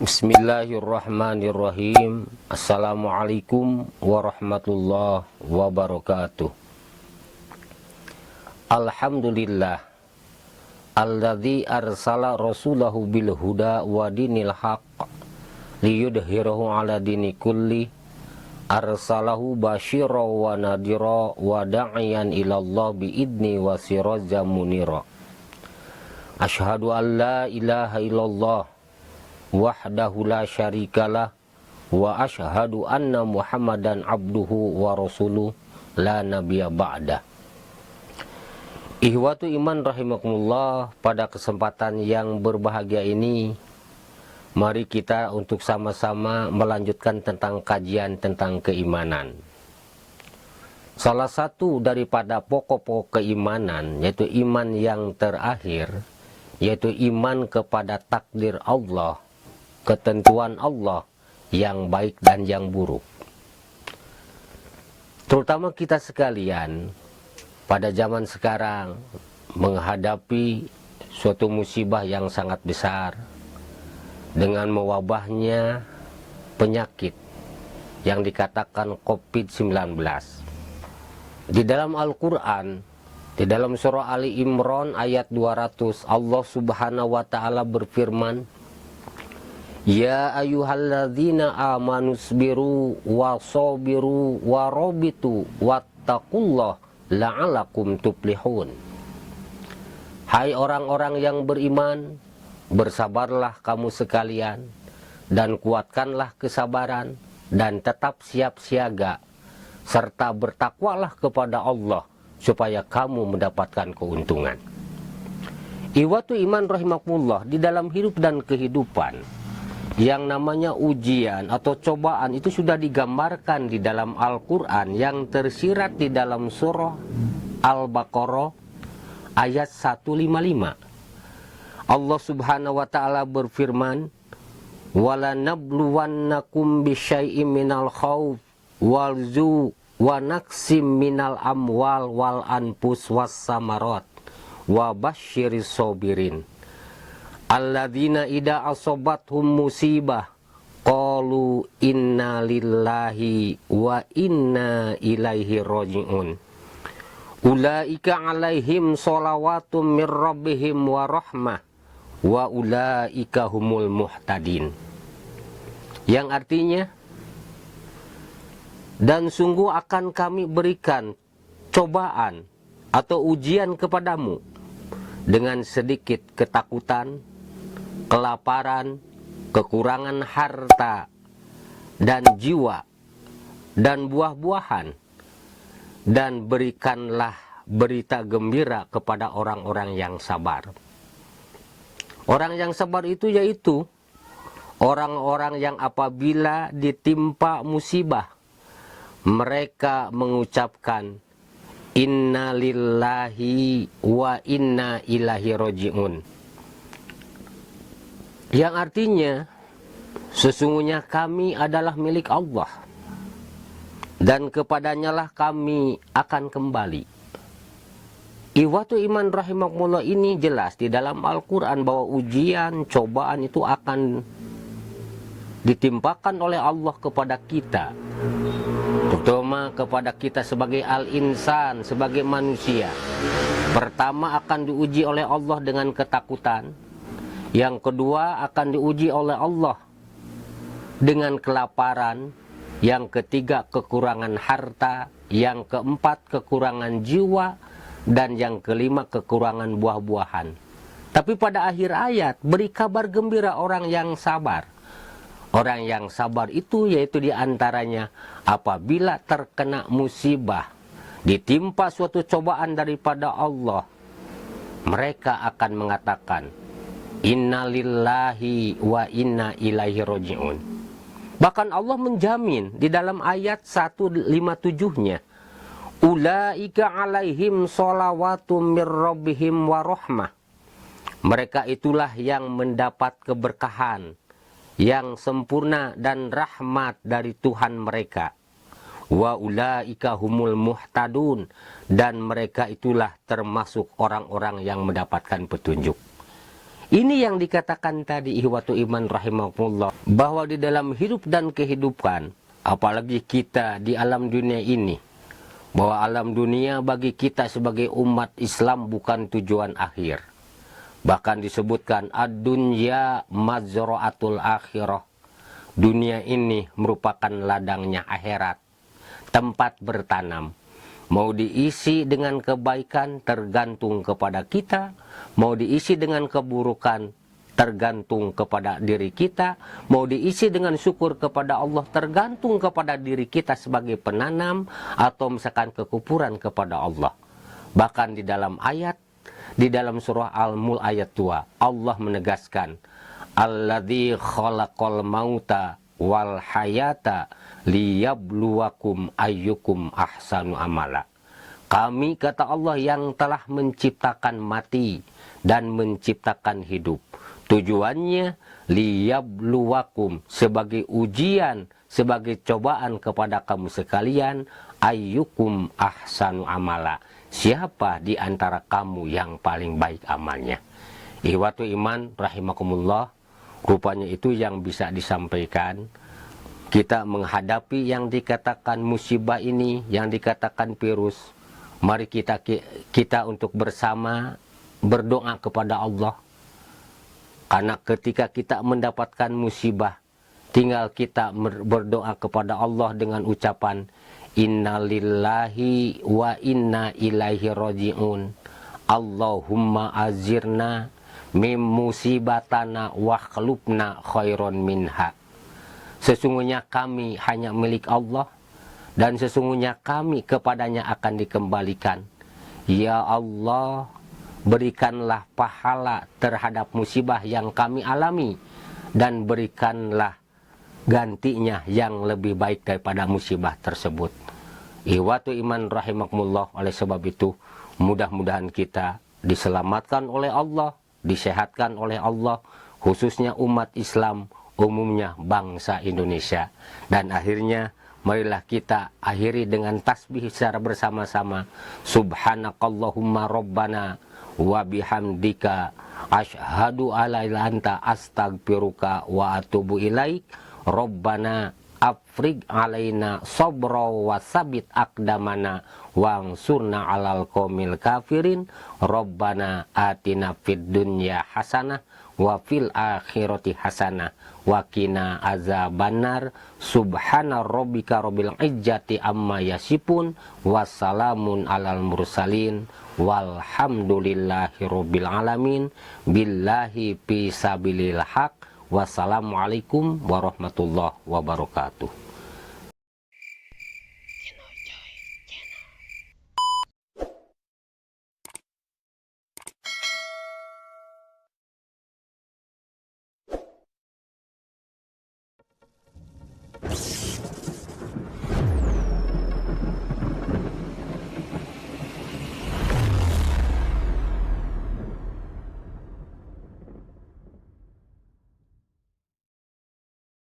Bismillahirrahmanirrahim. Assalamualaikum warahmatullahi wabarakatuh. Alhamdulillah alladzi arsala rasulahu bil huda wa dinil haqq liyudhhirahu ala dini kulli arsalahu basyira wa nadira wa da'iyan ilallah biidni wa sirajan munira. Asyhadu an la ilaha illallah wahdahu la syarikalah wa asyhadu anna muhammadan abduhu wa rasuluh la nabiyya ba'da. Ihwatu iman rahimakumullah, pada kesempatan yang berbahagia ini mari kita untuk sama-sama melanjutkan tentang kajian tentang keimanan. Salah satu daripada pokok-pokok keimanan yaitu iman yang terakhir, yaitu iman kepada takdir Allah, ketentuan Allah yang baik dan yang buruk. Terutama kita sekalian pada zaman sekarang menghadapi suatu musibah yang sangat besar dengan mewabahnya penyakit yang dikatakan COVID-19. Di dalam Al-Quran, di dalam surah Ali Imran ayat 200, Allah Subhanahu wa Ta'ala berfirman, Ya ayyuhalladzina amanu sabiru wa sabiru wa rabitu wattaqullah la'alakum tuflihun. Hai orang-orang yang beriman, bersabarlah kamu sekalian dan kuatkanlah kesabaran dan tetap siap siaga serta bertakwalah kepada Allah supaya kamu mendapatkan keuntungan. Ihwatu iman rahimakumullah, di dalam hidup dan kehidupan yang namanya ujian atau cobaan itu sudah digambarkan di dalam Al-Quran yang tersirat di dalam surah Al-Baqarah ayat 155. Allah Subhanahu wa Ta'ala berfirman, wala nabluwannakum bisyai'im minal khawf wal zu' wa naqsim minal amwal wal anfus was samarat wa basyiris sabirin alladzina idza asobathum musibah qalu inna lillahi wa inna ilaihi raji'un ulaika alaihim sholawatun mir rabbihim wa rahmah wa ulaika humul muhtadin. Yang artinya, dan sungguh akan kami berikan cobaan atau ujian kepadamu dengan sedikit ketakutan, kelaparan, kekurangan harta dan jiwa dan buah-buahan, dan berikanlah berita gembira kepada orang-orang yang sabar. Orang yang sabar itu yaitu orang-orang yang apabila ditimpa musibah mereka mengucapkan inna lillahi wa inna ilaihi raji'un, yang artinya sesungguhnya kami adalah milik Allah dan kepadanyalah kami akan kembali. Ihwatu iman rahimakumullah, ini jelas di dalam Al-Quran bahwa ujian, cobaan itu akan ditimpakan oleh Allah kepada kita, terutama kepada kita sebagai al-insan, sebagai manusia. Pertama akan diuji oleh Allah dengan ketakutan, yang kedua akan diuji oleh Allah dengan kelaparan, yang ketiga kekurangan harta, yang keempat kekurangan jiwa, dan yang kelima kekurangan buah-buahan. Tapi pada akhir ayat beri kabar gembira orang yang sabar. Orang yang sabar itu yaitu diantaranya apabila terkena musibah, ditimpa suatu cobaan daripada Allah, mereka akan mengatakan inna lillahi wa inna ilaihi raji'un. Bahkan Allah menjamin di dalam ayat 157-nya Ulaika alaihim sholawatum mir rabbihim wa rahmah. Mereka itulah yang mendapat keberkahan yang sempurna dan rahmat dari Tuhan mereka. Wa ulaika humul muhtadun, dan mereka itulah termasuk orang-orang yang mendapatkan petunjuk. Ini yang dikatakan tadi ihwatu iman rahimahullah, bahwa di dalam hidup dan kehidupan, apalagi kita di alam dunia ini, bahwa alam dunia bagi kita sebagai umat Islam bukan tujuan akhir. Bahkan disebutkan ad-dunya mazra'atul akhirah. Dunia ini merupakan ladangnya akhirat, tempat bertanam. Mau diisi dengan kebaikan tergantung kepada kita, mau diisi dengan keburukan tergantung kepada diri kita, mau diisi dengan syukur kepada Allah tergantung kepada diri kita sebagai penanam, atau misalkan kekufuran kepada Allah. Bahkan di dalam dalam surah Al-Mulk ayat 2, Allah menegaskan, Alladzi khalaqal mauta wal hayata liyabluwakum ayyukum ahsanu amala. Kami, kata Allah, yang telah menciptakan mati dan menciptakan hidup. Tujuannya liyabluwakum, sebagai ujian, sebagai cobaan kepada kamu sekalian, ayyukum ahsanu amala. Siapa di antara kamu yang paling baik amalnya? Ihwatu iman rahimakumullah, rupanya itu yang bisa disampaikan. Kita menghadapi yang dikatakan musibah ini, yang dikatakan virus. Mari kita untuk bersama berdoa kepada Allah. Karena ketika kita mendapatkan musibah, tinggal kita berdoa kepada Allah dengan ucapan innalillahi wa inna ilaihi raji'un. Allahumma azirna mim musibatana wa khlubna khairon minha. Sesungguhnya kami hanya milik Allah, dan sesungguhnya kami kepadanya akan dikembalikan. Ya Allah, berikanlah pahala terhadap musibah yang kami alami, dan berikanlah gantinya yang lebih baik daripada musibah tersebut. Ihwatu iman rahimakumullah, oleh sebab itu mudah-mudahan kita diselamatkan oleh Allah, disehatkan oleh Allah, khususnya umat Islam, umumnya bangsa Indonesia. Dan akhirnya marilah kita akhiri dengan tasbih secara bersama-sama. Subhanakallahumma rabbana wa bihamdika asyhadu alla ilaha illa anta astaghfiruka wa atubu ilaik. Rabbana afrig alaina sabra wa sabit aqdamana wangsurna alal qomil kafirin. Rabbana atina fid dunya hasanah wa fil akhirati hasanah wa qina azabannar. Subhana rabbika rabbil izzati amma yasifun, wassalamun alal mursalin, walhamdulillahi rabbil alamin. Billahi fi sabilil haq. Wassalamualaikum warahmatullahi wabarakatuh.